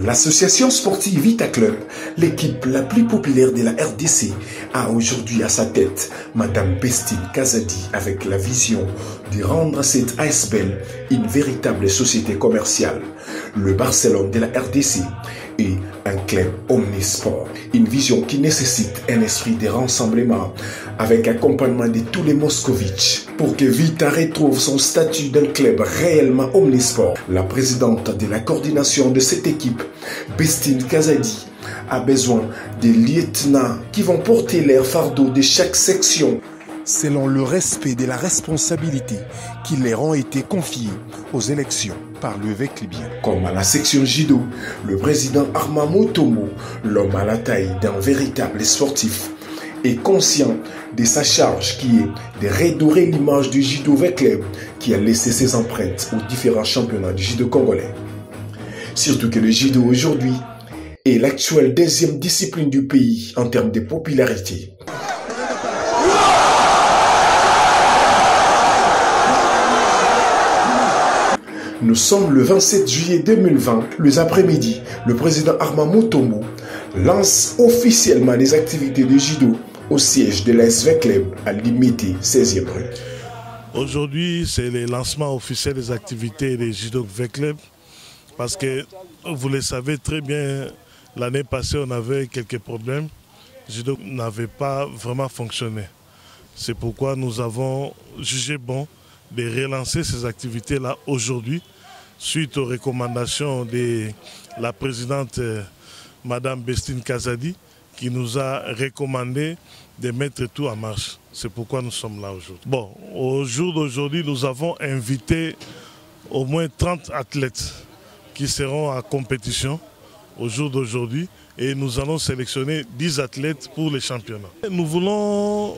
L'association sportive Vita Club, l'équipe la plus populaire de la RDC, a aujourd'hui à sa tête Madame Bestine Kazadi avec la vision de rendre cette ASBL une véritable société commerciale. Le Barcelone de la RDC est un club omnisport, une vision qui nécessite un esprit de rassemblement avec accompagnement de tous les Moscovites pour que Vita retrouve son statut d'un club réellement omnisport. La présidente de la coordination de cette équipe, Bestine Kazadi, a besoin des lieutenants qui vont porter leur fardeau de chaque section selon le respect de la responsabilité qui leur ont été confiées aux élections par le Veclibien. Comme à la section judo, le président Armand Mutombo, l'homme à la taille d'un véritable sportif, est conscient de sa charge qui est de redorer l'image du judo Vecleb qui a laissé ses empreintes aux différents championnats du judo congolais. Surtout que le judo aujourd'hui est l'actuelle deuxième discipline du pays en termes de popularité. Nous sommes le 27 juillet 2020, les après-midi. Le président Armand Mutombo lance officiellement les activités de judo au siège de l'AS Vecleb à Limité 16e rue. Aujourd'hui, c'est le lancement officiel des activités des judo Vecleb parce que vous le savez très bien, l'année passée, on avait quelques problèmes. Le judo n'avait pas vraiment fonctionné. C'est pourquoi nous avons jugé bon de relancer ces activités-là aujourd'hui, suite aux recommandations de la présidente Madame Bestine Kazadi, qui nous a recommandé de mettre tout en marche. C'est pourquoi nous sommes là aujourd'hui. Bon, au jour d'aujourd'hui, nous avons invité au moins 30 athlètes qui seront en compétition au jour d'aujourd'hui et nous allons sélectionner 10 athlètes pour les championnats. Nous voulons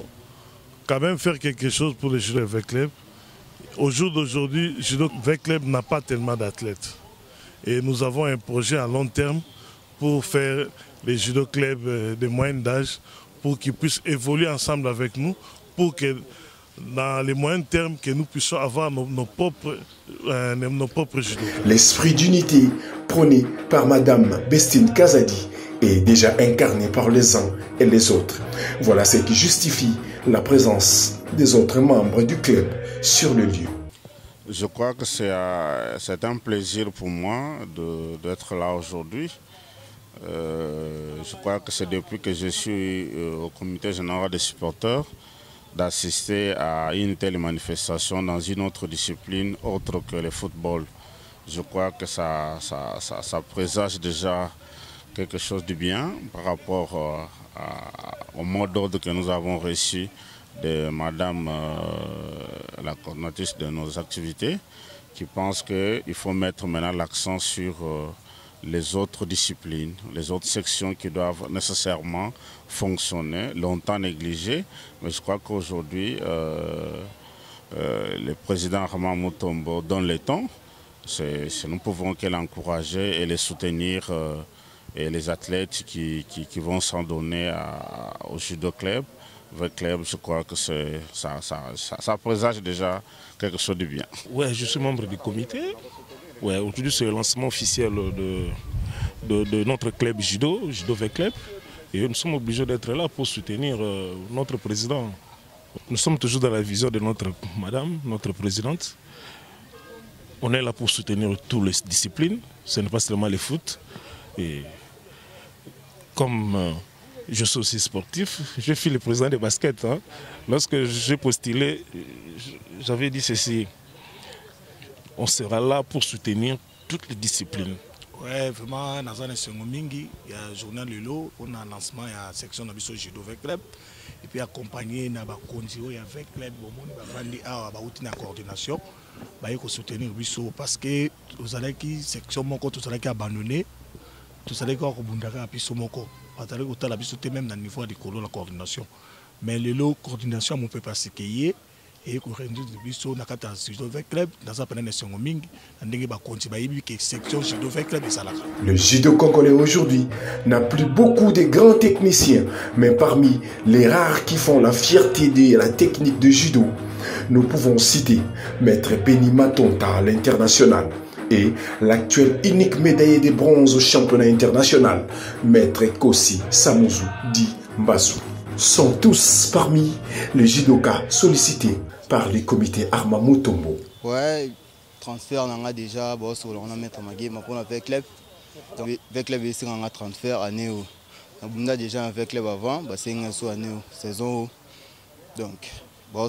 quand même faire quelque chose pour les judo Vecleb. Au jour d'aujourd'hui, Judo Vecleb n'a pas tellement d'athlètes. Et nous avons un projet à long terme pour faire les judo clubs de moyenne d'âge pour qu'ils puissent évoluer ensemble avec nous, pour que dans les moyens termes, que nous puissions avoir nos propres judo. L'esprit d'unité prôné par Madame Bestine Kazadi est déjà incarné par les uns et les autres. Voilà ce qui justifie la présence des autres membres du club sur le lieu. Je crois que c'est un plaisir pour moi d'être là aujourd'hui. Je crois que c'est depuis que je suis au comité général des supporters d'assister à une telle manifestation dans une autre discipline autre que le football. Je crois que ça présage déjà quelque chose de bien par rapport au mot d'ordre que nous avons reçu de Madame la coordinatrice de nos activités, qui pense qu'il faut mettre maintenant l'accent sur les autres disciplines, les autres sections qui doivent nécessairement fonctionner, longtemps négligées. Mais je crois qu'aujourd'hui, le président Armand Mutombo donne le temps. Nous pouvons que l'encourager et les soutenir, et les athlètes qui vont s'en donner au judo club. Vecleb, je crois que ça présage déjà quelque chose de bien. Ouais, je suis membre du comité. Ouais, aujourd'hui, c'est le lancement officiel de notre club judo Vecleb. Et nous sommes obligés d'être là pour soutenir notre président. Nous sommes toujours dans la vision de notre présidente. On est là pour soutenir toutes les disciplines. Ce n'est pas seulement le foot. Et comme je suis aussi sportif, je suis le président de basket. Hein. Lorsque j'ai postulé, j'avais dit ceci. On sera là pour soutenir toutes les disciplines. Oui, vraiment, dans un il y a un journal Lelo, on a un lancement, il y a une section de judo Vecleb. Et puis accompagné dans la condition avec Vecleb, il y a une coordination. Il faut soutenir parce que vous allez qui section moko tout ça qui abandonné, tout ça qui a rebondaka à piso moko. Même dans le niveau de la coordination. Mais le lot coordination ne peut pas se payer. Et qu'on rende le biso na kata judo Vecleb dans un panel de mingi ndenge ba continuer que section judo Vecleb et ça là. Le judo congolais aujourd'hui n'a plus beaucoup de grands techniciens, mais parmi les rares qui font la fierté de la technique de judo, nous pouvons citer Maître Benny Matonta à l'international, et l'actuel unique médaillé de bronze au championnat international, Maître Kossi Samouzou dit Mbassou, sont tous parmi les judokas sollicités par le comité Arma Mutombo. Ouais, transfert on a déjà, bon, on a mettre ma game avec club. Donc avec club ici on a transfert année où on a déjà avec club avant, bah c'est une année saison. Donc bon,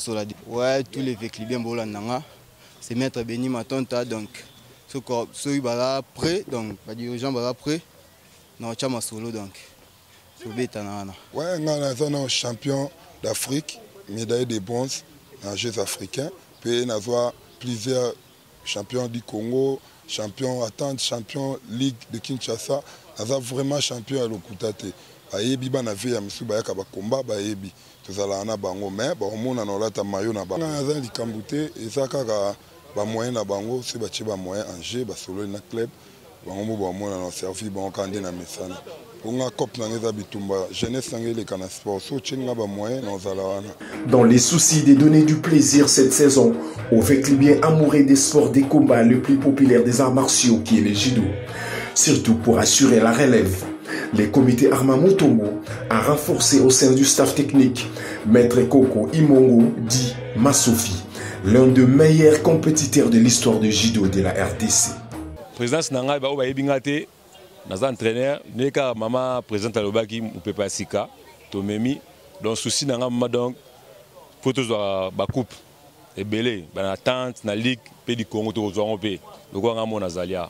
ouais, tous les véhicules bien bon là c'est mettre Béni Matonta, donc ceux là prêt, donc pas dire aux gens là prêt, non chama solo donc ouais, on a un champion d'Afrique, médaille de bronze dans les Jeux africains. Puis on a plusieurs champions du Congo, champion Attente, champion Ligue de Kinshasa. On a vraiment champion à l'Okutate. Ayebi bana ve ya misu ba yakaba combat ba yebi. Tozala na bango mais ba omona na lata mayo na bango. On a likambute ezaka ba moyen na bango, c'est ba chiba moyen en jeu ba solo na club. Bango mo ba omona na servi bango kande na mesana. Dans les soucis de donner du plaisir cette saison, au Veclibien amoureux des sports des combats le plus populaire des arts martiaux qui est le judo, surtout pour assurer la relève, le comité Arma Mutombo a renforcé au sein du staff technique Maître Koko Imongo dit Massofi, l'un des meilleurs compétiteurs de l'histoire du judo de la RDC. Présidence Nanga ba Bingate. Dans un entraîneur, neka maman présente à l'obaki ou pepa sika, tomemi, donc souci n'a pas donc photos de ba coupe et belé, ba tente na ligue pays du Congo to zo on pe, donc on a mon azalia.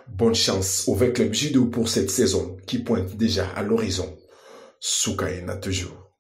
Bonne chance au V-Club Judo pour cette saison qui pointe déjà à l'horizon. Soukaina toujours.